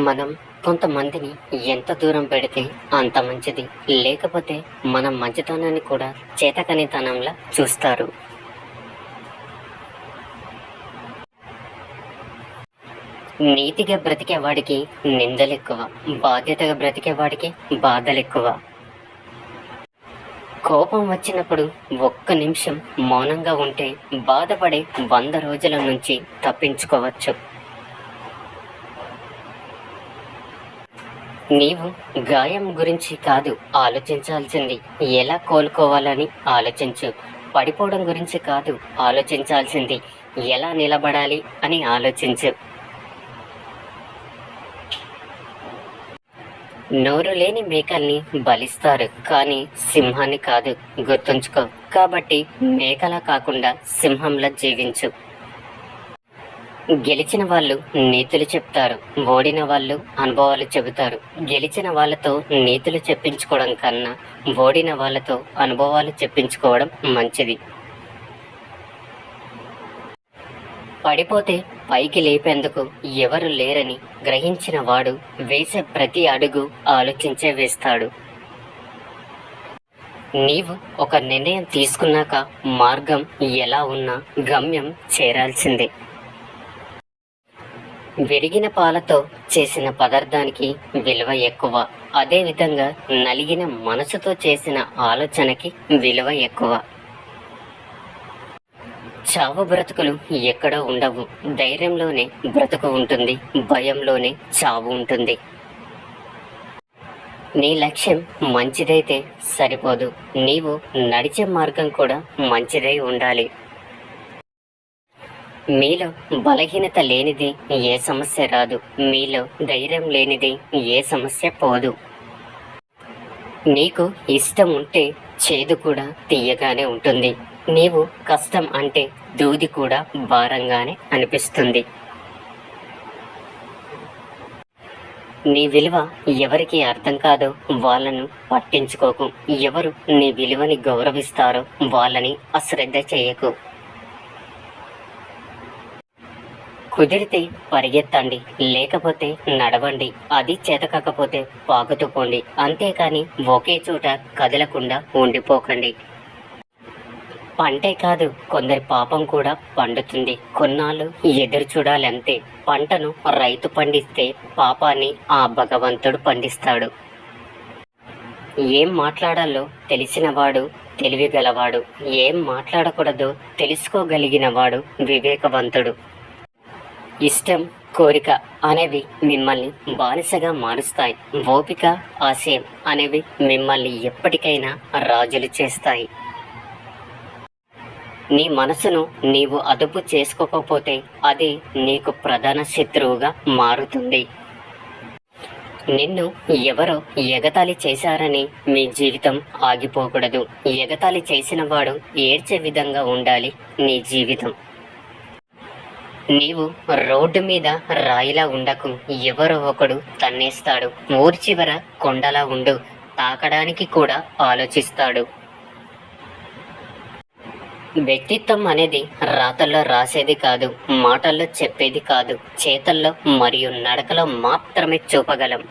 మనం కొంతమందిని ఎంత దూరం పెడితే అంత మంచిది. లేకపోతే మన మంచితనాన్ని కూడా చేతకనితనంలా చూస్తారు. నీతిగా బ్రతికేవాడికి నిందలెక్కువ, బాధ్యతగా బ్రతికేవాడికి బాధలెక్కువ. కోపం వచ్చినప్పుడు ఒక్క నిమిషం మౌనంగా ఉంటే బాధపడే 100 రోజుల నుంచి తప్పించుకోవచ్చు. నీవు గాయం గురించి కాదు ఆలోచించాల్సింది, ఎలా కోలుకోవాలని ఆలోచించు. పడిపోవడం గురించి కాదు ఆలోచించాల్సింది, ఎలా నిలబడాలి అని ఆలోచించు. నోరు లేని మేకల్ని బలిస్తారు, కానీ సింహాన్ని కాదు. గుర్తుంచుకో. కాబట్టి మేకలా కాకుండా సింహంలా జీవించు. గెలిచిన వాళ్ళు నీతులు చెప్తారు, ఓడిన వాళ్ళు అనుభవాలు చెబుతారు. గెలిచిన వాళ్ళతో నీతులు చెప్పించుకోవడం కన్నా ఓడిన వాళ్ళతో అనుభవాలు చెప్పించుకోవడం మంచిది. పడిపోతే పైకి లేపేందుకు ఎవరు లేరని గ్రహించిన వాడు వేసే ప్రతి అడుగు ఆలోచించే వేస్తాడు. నీవు ఒక నిర్ణయం తీసుకున్నాక మార్గం ఎలా ఉన్నా గమ్యం చేరాల్సిందే. విరిగిన పాలతో చేసిన పదార్థానికి విలువ ఎక్కువ. అదేవిధంగా నలిగిన మనసుతో చేసిన ఆలోచనకి విలువ ఎక్కువ. చావు బ్రతుకులు ఎక్కడో ఉండవు. ధైర్యంలోనే బ్రతుకు ఉంటుంది, భయంలోనే చావు ఉంటుంది. నీ లక్ష్యం మంచిదైతే సరిపోదు, నీవు నడిచే మార్గం కూడా మంచిదై ఉండాలి. మీలో బలహీనత లేనిది ఏ సమస్య రాదు, మీలో ధైర్యం లేనిది ఏ సమస్య పోదు. నీకు ఇష్టం ఉంటే చేదు కూడా తీయగానే ఉంటుంది. నీవు కష్టం అంటే దూది కూడా భారంగానే అనిపిస్తుంది. నీ విలువ ఎవరికి అర్థం కాదో వాళ్ళను పట్టించుకోకు. ఎవరు నీ విలువని గౌరవిస్తారో వాళ్ళని అశ్రద్ధ చేయకు. కుదిరితే పరిగెత్తండి, లేకపోతే నడవండి. అది చేతకాకపోతే పాకుతూ పోండి. అంతేకాని ఒకే చోట కదలకుండా ఉండిపోకండి. పంటే కాదు, కొందరి పాపం కూడా పండుతుంది. కొన్నాళ్ళు ఎదురు చూడాలంతే. పంటను రైతు పండిస్తే పాపాన్ని ఆ భగవంతుడు పండిస్తాడు. ఏం మాట్లాడాలో తెలిసినవాడు తెలివిగలవాడు, ఏం మాట్లాడకూడదో తెలుసుకోగలిగినవాడు వివేకవంతుడు. ఇష్టం, కోరిక అనేవి మిమ్మల్ని బానిసగా మారుస్తాయి. ఓపిక, ఆశయం అనేవి మిమ్మల్ని ఎప్పటికైనా రాజులు చేస్తాయి. నీ మనసును నీవు అదుపు చేసుకోకపోతే అది నీకు ప్రధాన శత్రువుగా మారుతుంది. నిన్ను ఎవరో ఎగతాళి చేశారని మీ జీవితం ఆగిపోకూడదు. ఎగతాళి చేసిన వాడు ఏడ్చే విధంగా ఉండాలి నీ జీవితం. నీవు రోడ్డు మీద రాయిలా ఉండకు, ఎవరో ఒకడు తన్నేస్తాడు. ఊరి చివర కొండలా ఉండు, తాకడానికి కూడా ఆలోచిస్తాడు. వ్యక్తిత్వం అనేది రాతల్లో రాసేది కాదు, మాటల్లో చెప్పేది కాదు, చేతల్లో మరియు నడకలో మాత్రమే చూపగలం.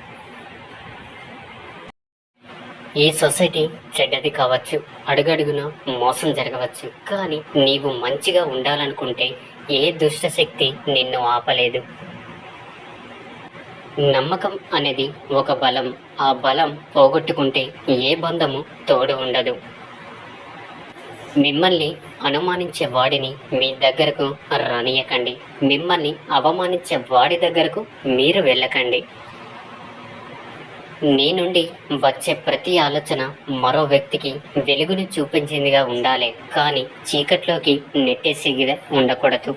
ఈ సొసైటీ చెడ్డది కావచ్చు, అడుగడుగున మోసం జరగవచ్చు, కానీ నీవు మంచిగా ఉండాలనుకుంటే ఏ దుష్టశక్తి నిన్ను ఆపలేదు. నమ్మకం అనేది ఒక బలం. ఆ బలం పోగొట్టుకుంటే ఏ బంధము తోడు ఉండదు. మిమ్మల్ని అనుమానించే వాడిని మీ దగ్గరకు రానియకండి. మిమ్మల్ని అవమానించే వాడి దగ్గరకు మీరు వెళ్ళకండి. నీ నుండి వచ్చే ప్రతి ఆలోచన మరో వ్యక్తికి వెలుగుని చూపించిందిగా ఉండాలి, కానీ చీకట్లోకి నెట్టేసిగా ఉండకూడదు.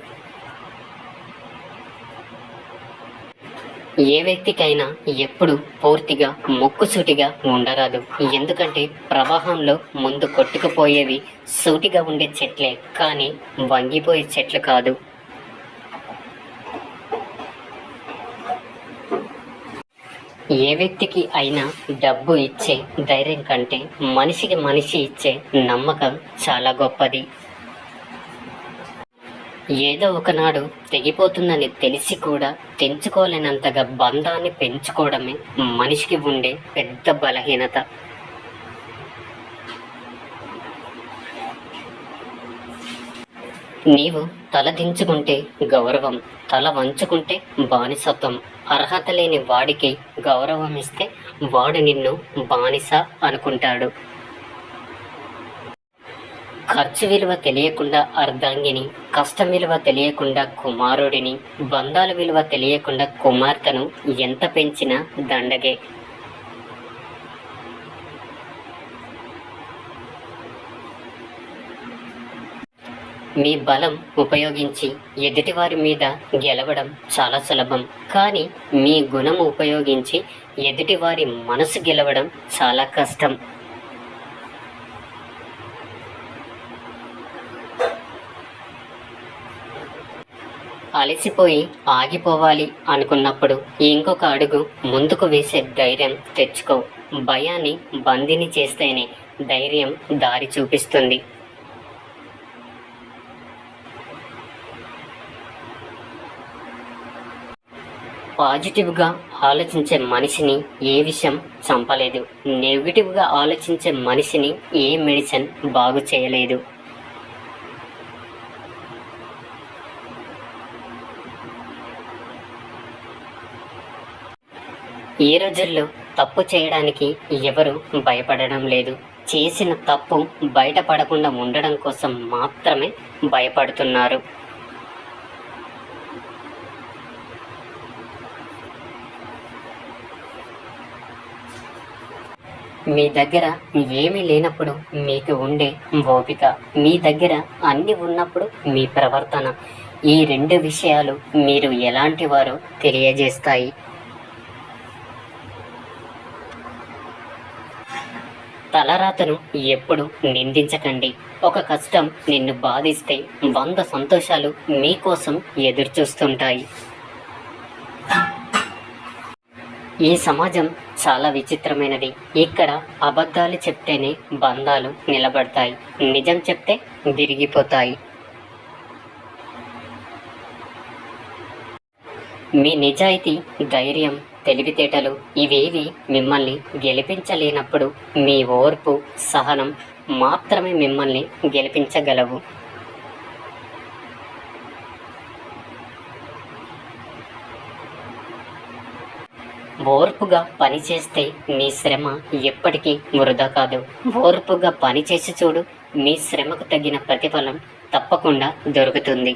ఏ వ్యక్తికైనా ఎప్పుడు పూర్తిగా ముక్కుసూటిగా ఉండరాదు. ఎందుకంటే ప్రవాహంలో ముందు కొట్టుకుపోయేవి సూటిగా ఉండే చెట్లే, కానీ వంగిపోయే చెట్లు కాదు. ఏ వ్యక్తికి అయినా డబ్బు ఇచ్చే ధైర్యం కంటే మనిషికి మనిషి ఇచ్చే నమ్మకం చాలా గొప్పది. ఏదో ఒకనాడు తెగిపోతుందని తెలిసి కూడా తెంచుకోలేనంతగా బంధాన్ని పెంచుకోవడమే మనిషికి ఉండే పెద్ద బలహీనత. నీవు తల దించుకుంటే గౌరవం, తల వంచుకుంటే బానిసత్వం. అర్హత లేని వాడికి గౌరవం ఇస్తే వాడు నిన్ను బానిస అనుకుంటాడు. ఖర్చు విలువ తెలియకుండా అర్ధాంగిని, కష్టం విలువ తెలియకుండా కుమారుడిని, బంధాల విలువ తెలియకుండా కుమార్తెను ఎంత పెంచినా దండగే. మీ బలం ఉపయోగించి ఎదుటివారి మీద గెలవడం చాలా సులభం, కానీ మీ గుణం ఉపయోగించి ఎదుటివారి మనసు గెలవడం చాలా కష్టం. అలసిపోయి ఆగిపోవాలి అనుకున్నప్పుడు ఇంకొక అడుగు ముందుకు వేసే ధైర్యం తెచ్చుకో. భయాన్ని బందీని చేస్తేనే ధైర్యం దారి చూపిస్తుంది. పాజిటివ్గా ఆలోచించే మనిషిని ఏ విషయం చంపలేదు. నెగిటివ్గా ఆలోచించే మనిషిని ఏ మెడిసిన్ బాగు చేయలేదు. ఈ రోజుల్లో తప్పు చేయడానికి ఎవరు భయపడడం లేదు. చేసిన తప్పు బయటపడకుండా ఉండడం కోసం మాత్రమే భయపడుతున్నారు. మీ దగ్గర ఏమీ లేనప్పుడు మీకు ఉండే ఓపిక, మీ దగ్గర అన్నీ ఉన్నప్పుడు మీ ప్రవర్తన, ఈ రెండు విషయాలు మీరు ఎలాంటి వారో తెలియజేస్తాయి. తలరాతను ఎప్పుడు నిందించకండి. ఒక కష్టం నిన్ను బాధిస్తే 100 సంతోషాలు మీకోసం ఎదురుచూస్తుంటాయి. ఈ సమాజం చాలా విచిత్రమైనది. ఇక్కడ అబద్ధాలు చెప్తేనే బంధాలు నిలబడతాయి, నిజం చెప్తే విరిగిపోతాయి. మీ నిజాయితీ, ధైర్యం, తెలివితేటలు ఇవేవి మిమ్మల్ని గెలిపించలేనప్పుడు మీ ఓర్పు, సహనం మాత్రమే మిమ్మల్ని గెలిపించగలవు. ఓర్పుగా పనిచేస్తే మీ శ్రమ ఎప్పటికీ వృధా కాదు. ఓర్పుగా పనిచేసి చూడు, మీ శ్రమకు తగిన ప్రతిఫలం తప్పకుండా దొరుకుతుంది.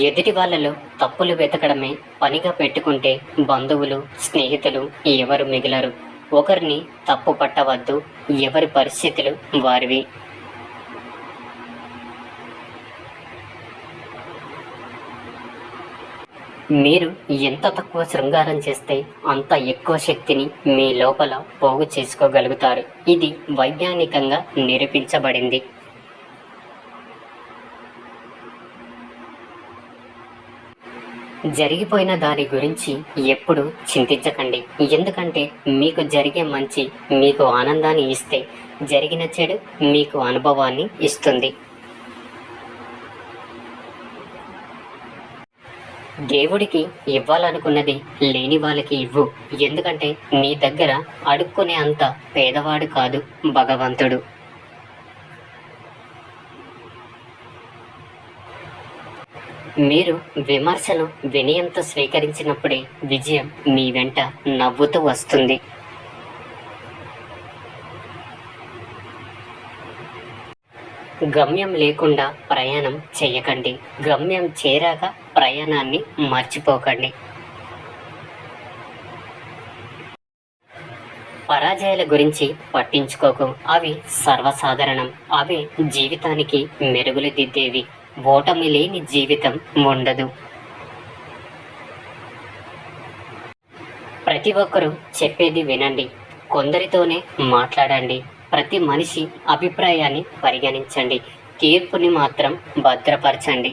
ఎదుటి వాళ్ళలో తప్పులు వెతకడమే పనిగా పెట్టుకుంటే బంధువులు, స్నేహితులు ఎవరు మిగలరు. ఒకరిని తప్పు పట్టవద్దు, ఎవరి పరిస్థితులు వారివి. మీరు ఎంత తక్కువ శృంగారం చేస్తే అంత ఎక్కువ శక్తిని మీ లోపల పోగు చేసుకోగలుగుతారు. ఇది వైజ్ఞానికంగా నిరూపించబడింది. జరిగిపోయిన దాని గురించి ఎప్పుడు చింతించకండి. ఎందుకంటే మీకు జరిగే మంచి మీకు ఆనందాన్ని ఇస్తే, జరిగిన చెడు మీకు అనుభవాన్ని ఇస్తుంది. దేవుడికి ఇవ్వాలనుకున్నది లేని వాళ్ళకి ఇవ్వు. ఎందుకంటే నీ దగ్గర అడుక్కునే అంత పేదవాడు కాదు భగవంతుడు. మీరు విమర్శను వినయంతో స్వీకరించినప్పుడే విజయం మీ వెంట నవ్వుతూ వస్తుంది. గమ్యం లేకుండా ప్రయాణం చేయకండి. గమ్యం చేరాక ప్రయాణాన్ని మర్చిపోకండి. పరాజయాల గురించి పట్టించుకోకు, అవి సర్వసాధారణం. అవే జీవితానికి మెరుగులు దిద్దేవి. ఓటమి లేని జీవితం ఉండదు. ప్రతి ఒక్కరూ చెప్పేది వినండి, కొందరితోనే మాట్లాడండి. ప్రతి మనిషి అభిప్రాయాన్ని పరిగణించండి, తీర్పుని మాత్రం భద్రపరచండి.